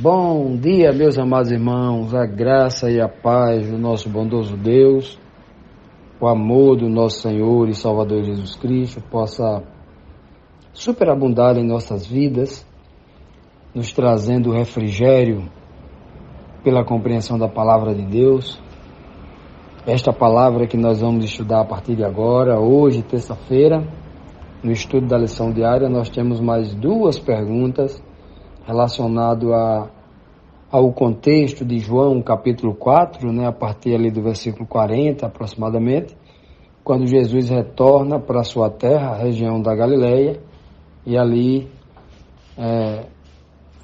Bom dia, meus amados irmãos, a graça e a paz do nosso bondoso Deus, o amor do nosso Senhor e Salvador Jesus Cristo possa superabundar em nossas vidas, nos trazendo refrigério pela compreensão da palavra de Deus. Esta palavra que nós vamos estudar a partir de agora, hoje, terça-feira, no estudo da lição diária, nós temos mais duas perguntas relacionado ao contexto de João, capítulo 4, a partir ali do versículo 40, aproximadamente, quando Jesus retorna para a sua terra, a região da Galileia, e ali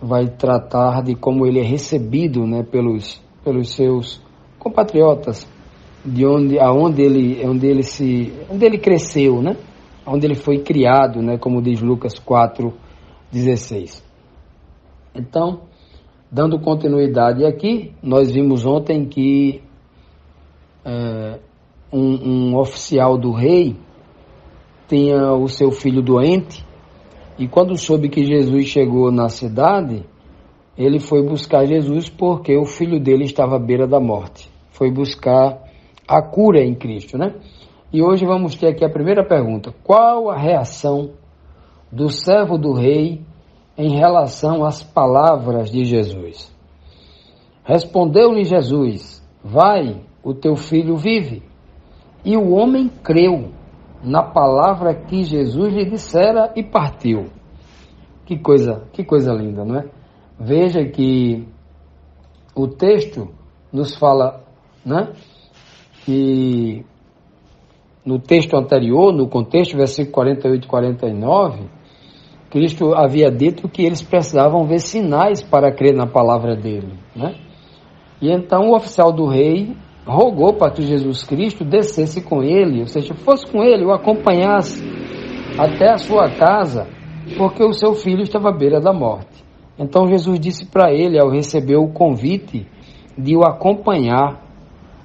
vai tratar de como ele é recebido pelos seus compatriotas, de onde ele cresceu, onde ele foi criado, como diz Lucas 4,16. Então, dando continuidade aqui, nós vimos ontem que um oficial do rei tinha o seu filho doente, e quando soube que Jesus chegou na cidade, ele foi buscar Jesus porque o filho dele estava à beira da morte. Foi buscar a cura em Cristo, E hoje vamos ter aqui a primeira pergunta: qual a reação do servo do rei em relação às palavras de Jesus? Respondeu-lhe Jesus: vai, o teu filho vive. E o homem creu na palavra que Jesus lhe dissera e partiu. Que coisa linda, não é? Veja que o texto nos fala, que no texto anterior, no contexto, versículo 48 e 49, Cristo havia dito que eles precisavam ver sinais para crer na palavra dele, E então o oficial do rei rogou para que Jesus Cristo descesse com ele, ou seja, fosse com ele, o acompanhasse até a sua casa, porque o seu filho estava à beira da morte. Então Jesus disse para ele, ao receber o convite de o acompanhar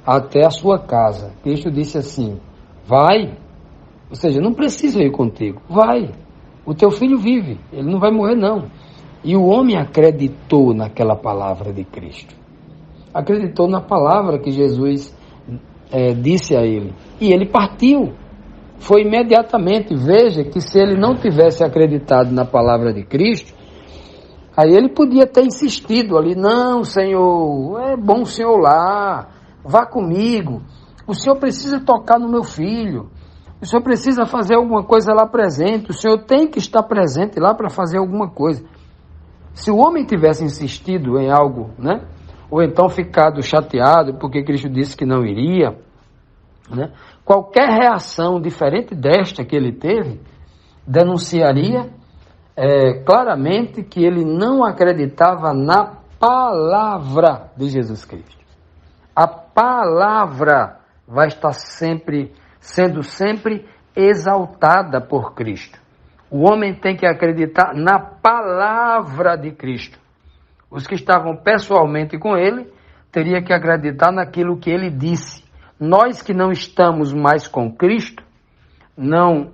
até a sua casa, Cristo disse assim: vai, ou seja, não precisa ir contigo, vai. O teu filho vive, ele não vai morrer não. E o homem acreditou naquela palavra de Cristo. Acreditou na palavra que Jesus disse a ele. E ele partiu. Foi imediatamente. Veja que se ele não tivesse acreditado na palavra de Cristo, aí ele podia ter insistido ali: não, Senhor, é bom o Senhor lá, vá comigo. O Senhor precisa tocar no meu filho. O Senhor precisa fazer alguma coisa lá presente. O Senhor tem que estar presente lá para fazer alguma coisa. Se o homem tivesse insistido em algo, ou então ficado chateado porque Cristo disse que não iria, qualquer reação diferente desta que ele teve, denunciaria claramente que ele não acreditava na palavra de Jesus Cristo. A palavra vai estar sendo sempre exaltada por Cristo. O homem tem que acreditar na palavra de Cristo. Os que estavam pessoalmente com ele teriam que acreditar naquilo que ele disse. Nós que não estamos mais com Cristo, não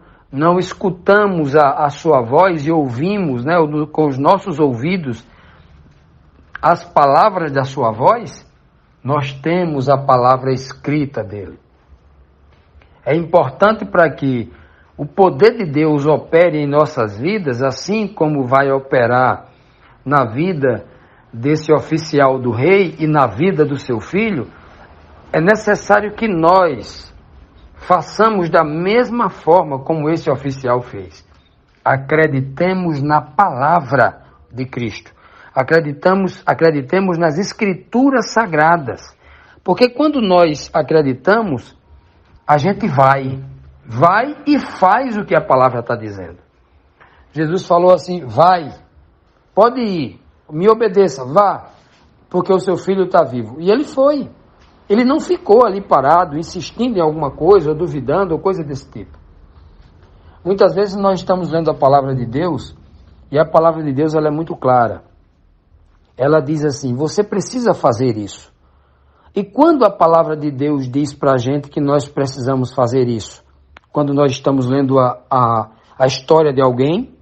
escutamos a sua voz e ouvimos, com os nossos ouvidos as palavras da sua voz, nós temos a palavra escrita dele. É importante para que o poder de Deus opere em nossas vidas, assim como vai operar na vida desse oficial do rei e na vida do seu filho. É necessário que nós façamos da mesma forma como esse oficial fez. Acreditemos na palavra de Cristo. Acreditemos nas escrituras sagradas. Porque quando nós acreditamos, a gente vai e faz o que a palavra está dizendo. Jesus falou assim: vai, pode ir, me obedeça, vá, porque o seu filho está vivo. E ele foi. Ele não ficou ali parado, insistindo em alguma coisa, ou duvidando, ou coisa desse tipo. Muitas vezes nós estamos lendo a palavra de Deus, e a palavra de Deus ela é muito clara. Ela diz assim: você precisa fazer isso. E quando a palavra de Deus diz para a gente que nós precisamos fazer isso? Quando nós estamos lendo a história de alguém,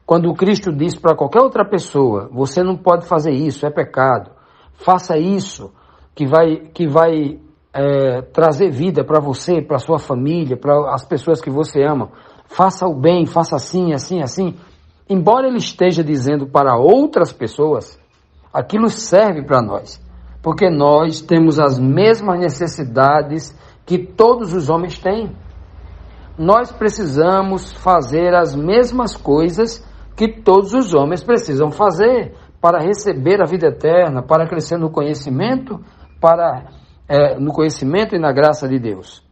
Quando Cristo diz para qualquer outra pessoa, você não pode fazer isso, é pecado. Faça isso, que vai trazer vida para você, para sua família, para as pessoas que você ama. Faça o bem, faça assim, assim, assim. Embora ele esteja dizendo para outras pessoas, aquilo serve para nós. Porque nós temos as mesmas necessidades que todos os homens têm. Nós precisamos fazer as mesmas coisas que todos os homens precisam fazer para receber a vida eterna, para crescer no conhecimento, no conhecimento e na graça de Deus.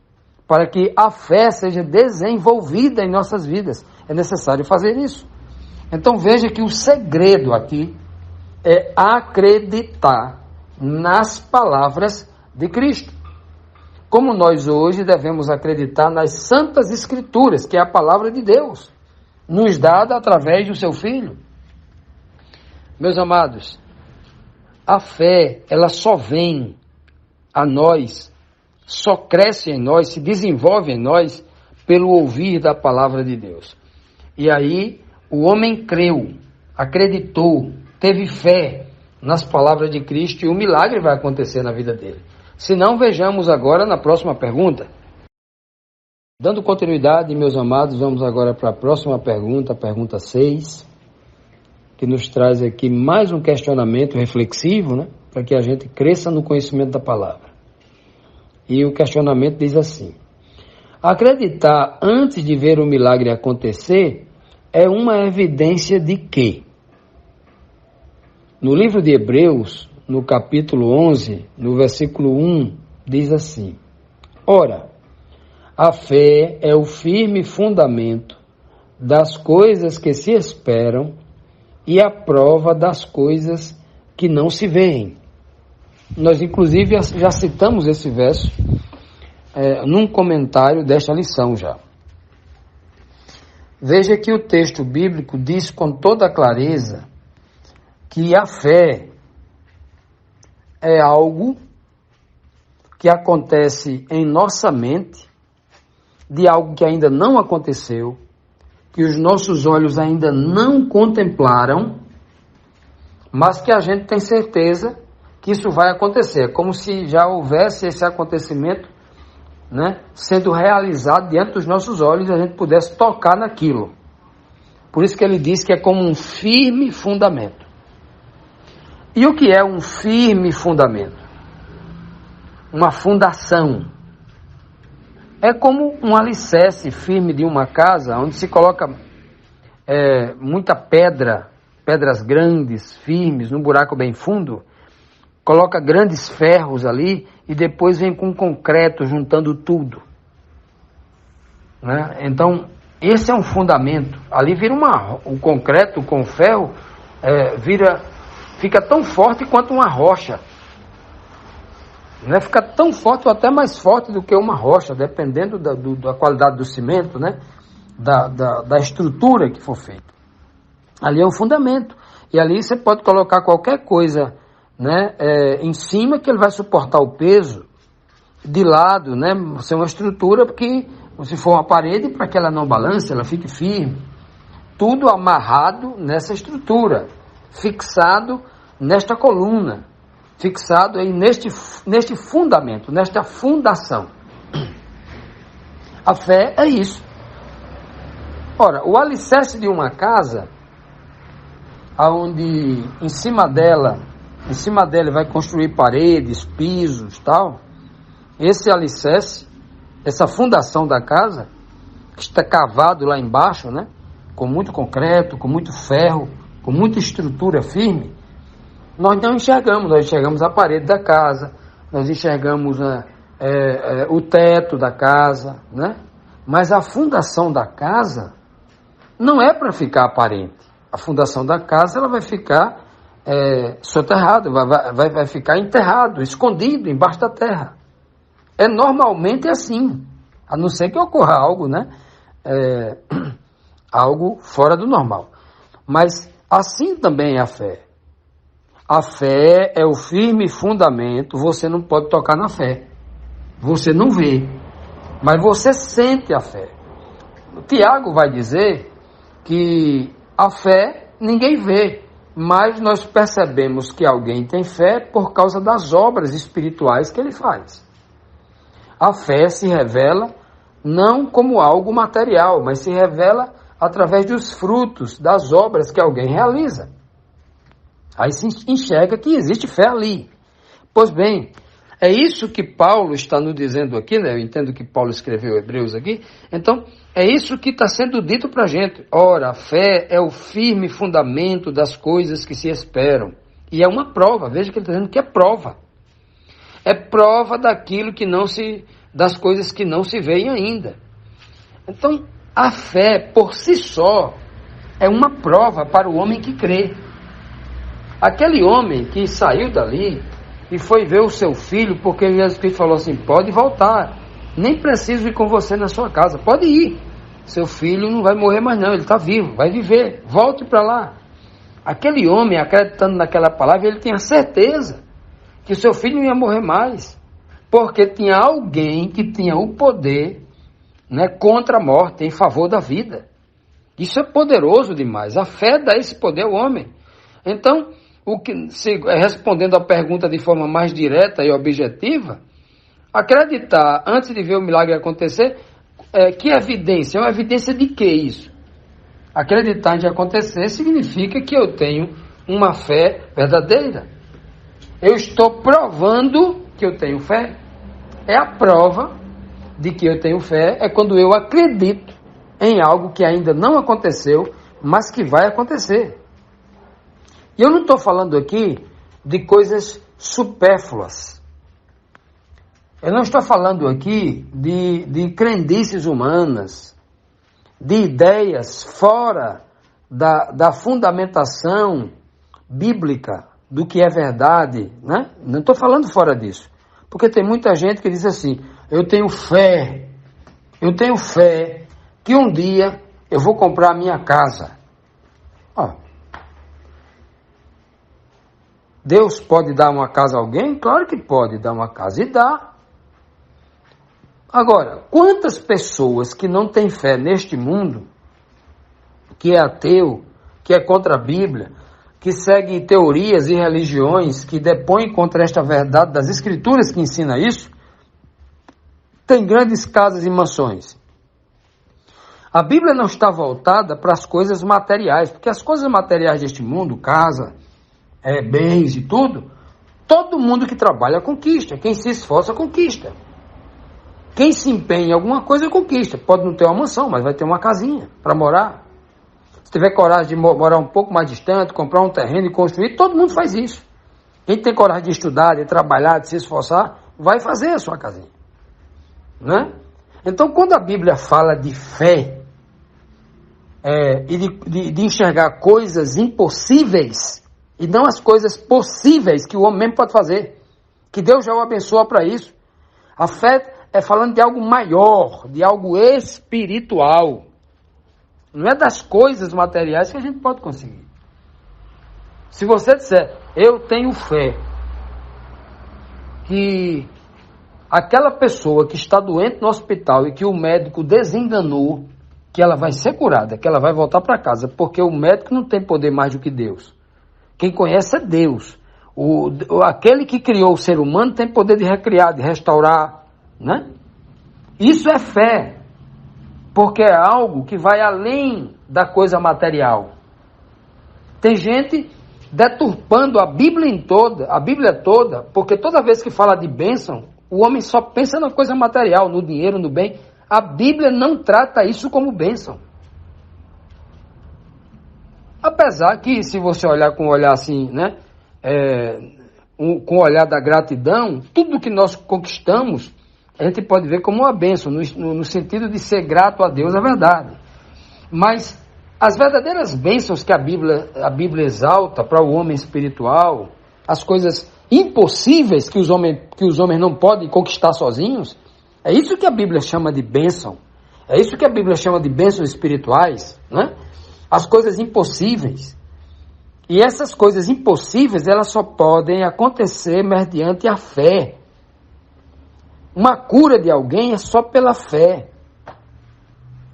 Para que a fé seja desenvolvida em nossas vidas. É necessário fazer isso. Então veja que o segredo aqui é acreditar nas palavras de Cristo. Como nós hoje devemos acreditar nas Santas Escrituras, que é a palavra de Deus, nos dada através do seu Filho. Meus amados, a fé, ela só vem a nós, só cresce em nós, se desenvolve em nós, pelo ouvir da palavra de Deus. E aí, o homem creu, acreditou, teve fé nas palavras de Cristo e o milagre vai acontecer na vida dele. Se não, vejamos agora na próxima pergunta. Dando continuidade, meus amados, vamos agora para a próxima pergunta, a pergunta 6, que nos traz aqui mais um questionamento reflexivo, né, para que a gente cresça no conhecimento da palavra. E o questionamento diz assim: acreditar antes de ver o milagre acontecer é uma evidência de quê? No livro de Hebreus, no capítulo 11, no versículo 1, diz assim: ora, a fé é o firme fundamento das coisas que se esperam e a prova das coisas que não se veem. Nós, inclusive, já citamos esse verso num comentário desta lição já. Veja que o texto bíblico diz com toda clareza que a fé é algo que acontece em nossa mente, de algo que ainda não aconteceu, que os nossos olhos ainda não contemplaram, mas que a gente tem certeza que isso vai acontecer. É como se já houvesse esse acontecimento, né, sendo realizado diante dos nossos olhos e a gente pudesse tocar naquilo. Por isso que ele diz que é como um firme fundamento. E o que é um firme fundamento? Uma fundação. É como um alicerce firme de uma casa, onde se coloca muita pedras grandes, firmes, num buraco bem fundo, coloca grandes ferros ali e depois vem com concreto juntando tudo. Né? Então, esse é um fundamento. Ali vira o concreto com o ferro, fica tão forte quanto uma rocha. Né? Fica tão forte ou até mais forte do que uma rocha, dependendo da qualidade do cimento, né? da estrutura que for feita. Ali é um fundamento. E ali você pode colocar qualquer coisa, né, em cima, que ele vai suportar o peso. De lado, né, ser uma estrutura que, se for uma parede, para que ela não balance, ela fique firme. Tudo amarrado nessa estrutura, fixado nesta coluna, fixado aí neste fundamento, nesta fundação. A fé é isso. Ora, o alicerce de uma casa, onde em cima dela vai construir paredes, pisos, tal. Esse alicerce, essa fundação da casa, que está cavado lá embaixo, né, com muito concreto, com muito ferro, com muita estrutura firme, nós não enxergamos. Nós enxergamos a parede da casa, nós enxergamos o teto da casa, né? Mas a fundação da casa não é para ficar aparente. A fundação da casa, ela vai ficar soterrado, vai ficar enterrado, escondido embaixo da terra. Normalmente assim, a não ser que ocorra algo, né? Algo fora do normal. Mas assim também é a fé. A fé é o firme fundamento. Você não pode tocar na fé. Você não vê, mas você sente a fé. O Tiago vai dizer que A fé ninguém vê, mas nós percebemos que alguém tem fé por causa das obras espirituais que ele faz. A fé se revela não como algo material, mas se revela através dos frutos das obras que alguém realiza. Aí se enxerga que existe fé ali. Pois bem, é isso que Paulo está nos dizendo aqui, né? Eu entendo que Paulo escreveu Hebreus aqui. Então, é isso que está sendo dito para a gente. Ora, a fé é o firme fundamento das coisas que se esperam. E é uma prova, veja que ele está dizendo que é prova. É prova daquilo que não se, das coisas que não se veem ainda. Então, a fé, por si só, é uma prova para o homem que crê. Aquele homem que saiu dali e foi ver o seu filho, porque Jesus Cristo falou assim, pode voltar, nem preciso ir com você na sua casa, pode ir, seu filho não vai morrer mais não, ele está vivo, vai viver, volte para lá. Aquele homem, acreditando naquela palavra, ele tinha certeza que o seu filho não ia morrer mais, porque tinha alguém que tinha o poder, né, contra a morte, em favor da vida. Isso é poderoso demais, a fé dá esse poder ao homem. Então, respondendo a pergunta de forma mais direta e objetiva, acreditar antes de ver o milagre acontecer, que evidência? É uma evidência de que isso? Acreditar antes de acontecer significa que eu tenho uma fé verdadeira. Eu estou provando que eu tenho fé. É a prova de que eu tenho fé, é quando eu acredito em algo que ainda não aconteceu, mas que vai acontecer. E eu não estou falando aqui de coisas supérfluas. Eu não estou falando aqui de crendices humanas, de ideias fora da fundamentação bíblica do que é verdade, né? Não estou falando fora disso. Porque tem muita gente que diz assim, eu tenho fé que um dia eu vou comprar a minha casa. Deus pode dar uma casa a alguém? Claro que pode dar uma casa e dá. Agora, quantas pessoas que não têm fé neste mundo, que é ateu, que é contra a Bíblia, que segue teorias e religiões que depõem contra esta verdade das Escrituras que ensina isso, tem grandes casas e mansões. A Bíblia não está voltada para as coisas materiais, porque as coisas materiais deste mundo, casa, bens e tudo, todo mundo que trabalha conquista, quem se esforça conquista. Quem se empenha em alguma coisa conquista. Pode não ter uma mansão, mas vai ter uma casinha para morar. Se tiver coragem de morar um pouco mais distante, comprar um terreno e construir, todo mundo faz isso. Quem tem coragem de estudar, de trabalhar, de se esforçar, vai fazer a sua casinha. Né? Então, quando a Bíblia fala de fé, e de enxergar coisas impossíveis, e não as coisas possíveis que o homem mesmo pode fazer, que Deus já o abençoa para isso. A fé é falando de algo maior, de algo espiritual. Não é das coisas materiais que a gente pode conseguir. Se você disser, eu tenho fé que aquela pessoa que está doente no hospital e que o médico desenganou, que ela vai ser curada, que ela vai voltar para casa, porque o médico não tem poder mais do que Deus. Quem conhece é Deus. Aquele que criou o ser humano tem poder de recriar, de restaurar, né? Isso é fé, porque é algo que vai além da coisa material. Tem gente deturpando a Bíblia toda, porque toda vez que fala de bênção, o homem só pensa na coisa material, no dinheiro, no bem. A Bíblia não trata isso como bênção. Apesar que, se você olhar com um olhar assim, né, com o olhar da gratidão, tudo que nós conquistamos, a gente pode ver como uma bênção, no sentido de ser grato a Deus, é verdade. Mas as verdadeiras bênçãos que a Bíblia exalta para o homem espiritual, as coisas impossíveis que os homens não podem conquistar sozinhos, é isso que a Bíblia chama de bênção. É isso que a Bíblia chama de bênçãos espirituais, né? As coisas impossíveis. E essas coisas impossíveis, elas só podem acontecer mediante a fé. Uma cura de alguém é só pela fé.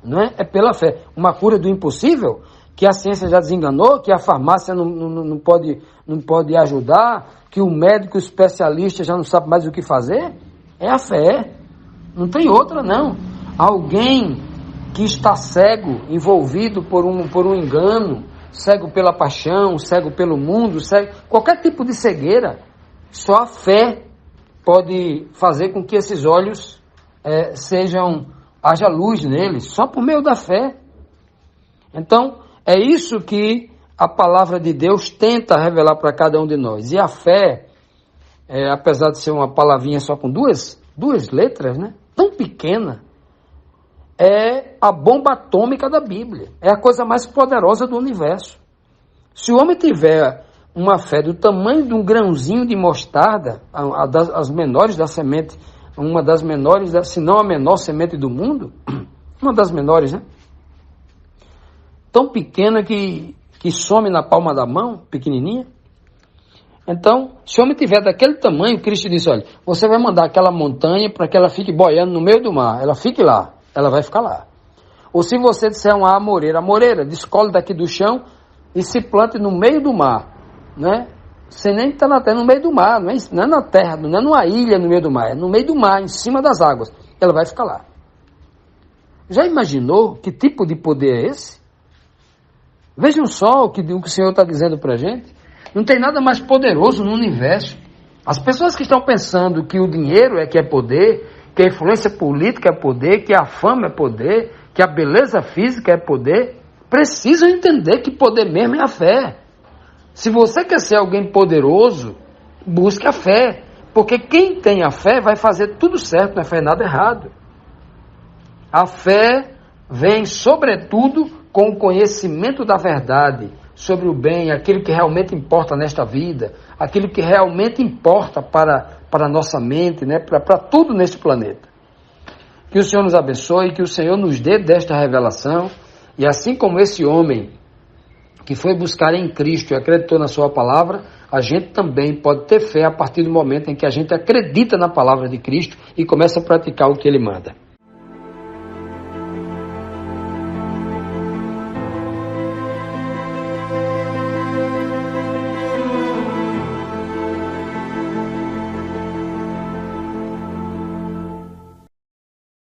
Não é? É pela fé. Uma cura do impossível, que a ciência já desenganou, que a farmácia não pode ajudar, que o médico especialista já não sabe mais o que fazer? É a fé. Não tem outra, não. Alguém que está cego, envolvido por um engano, cego pela paixão, cego pelo mundo, cego, qualquer tipo de cegueira, só a fé pode fazer com que esses olhos haja luz neles, só por meio da fé. Então, é isso que a palavra de Deus tenta revelar para cada um de nós. E a fé, apesar de ser uma palavrinha só com duas letras, né, tão pequena, é a bomba atômica da Bíblia. É a coisa mais poderosa do universo. Se o homem tiver uma fé do tamanho de um grãozinho de mostarda, as menores da semente, uma das menores, se não a menor semente do mundo, uma das menores, né? Tão pequena que some na palma da mão, pequenininha. Então, se o homem tiver daquele tamanho, Cristo disse, olha, você vai mandar aquela montanha para que ela fique boiando no meio do mar, ela fique lá, ela vai ficar lá. Ou se você disser uma amoreira, descole daqui do chão e se plante no meio do mar, né? Você nem está na terra, no meio do mar, não é na terra, não é numa ilha no meio do mar, é no meio do mar, em cima das águas, ela vai ficar lá. Já imaginou que tipo de poder é esse? Vejam só o que o Senhor está dizendo para a gente. Não tem nada mais poderoso no universo. As pessoas que estão pensando que o dinheiro que é poder, que a influência política é poder, que a fama é poder, que a beleza física é poder, precisam entender que poder mesmo é a fé. Se você quer ser alguém poderoso, busque a fé. Porque quem tem a fé vai fazer tudo certo, não faz nada errado. A fé vem, sobretudo, com o conhecimento da verdade sobre o bem, aquilo que realmente importa nesta vida, aquilo que realmente importa para a nossa mente, né, para tudo neste planeta. Que o Senhor nos abençoe, que o Senhor nos dê desta revelação, e assim como esse homem que foi buscar em Cristo e acreditou na sua palavra, a gente também pode ter fé a partir do momento em que a gente acredita na palavra de Cristo e começa a praticar o que ele manda.